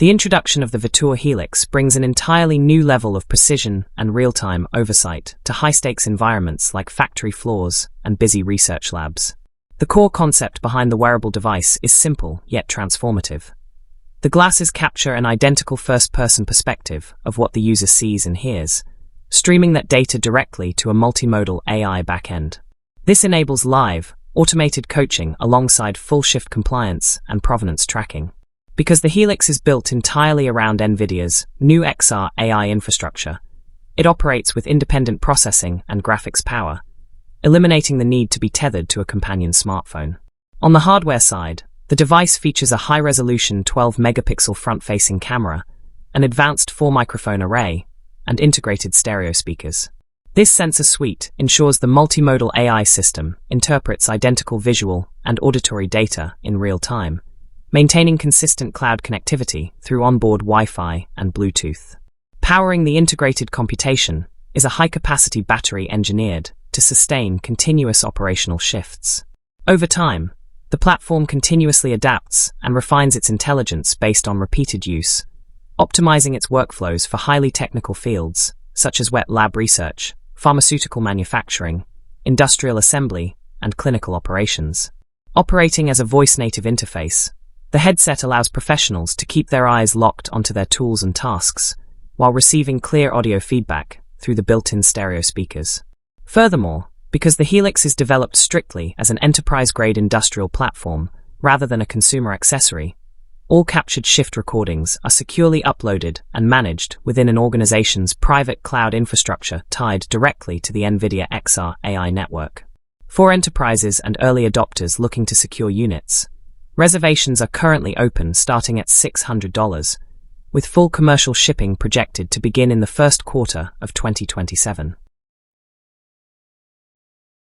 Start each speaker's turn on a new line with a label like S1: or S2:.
S1: The introduction of the Viture Helix brings an entirely new level of precision and real-time oversight to high-stakes environments like factory floors and busy research labs. The core concept behind the wearable device is simple yet transformative. The glasses capture an identical first-person perspective of what the user sees and hears, streaming that data directly to a multimodal AI backend. This enables live, automated coaching alongside full-shift compliance and provenance tracking. Because the Helix is built entirely around NVIDIA's new XR AI infrastructure, it operates with independent processing and graphics power, eliminating the need to be tethered to a companion smartphone. On the hardware side, the device features a high-resolution 12-megapixel front-facing camera, an advanced 4-microphone array, and integrated stereo speakers. This sensor suite ensures the multimodal AI system interprets identical visual and auditory data in real time, maintaining consistent cloud connectivity through onboard Wi-Fi and Bluetooth. Powering the integrated computation is a high-capacity battery engineered to sustain continuous operational shifts. Over time, the platform continuously adapts and refines its intelligence based on repeated use, optimizing its workflows for highly technical fields such as wet lab research, pharmaceutical manufacturing, industrial assembly, and clinical operations. Operating as a voice-native interface, the headset allows professionals to keep their eyes locked onto their tools and tasks, while receiving clear audio feedback through the built-in stereo speakers. Furthermore, because the Helix is developed strictly as an enterprise-grade industrial platform rather than a consumer accessory, all captured shift recordings are securely uploaded and managed within an organization's private cloud infrastructure tied directly to the NVIDIA XR AI network. For enterprises and early adopters looking to secure units, reservations are currently open starting at $600, with full commercial shipping projected to begin in the first quarter of 2027.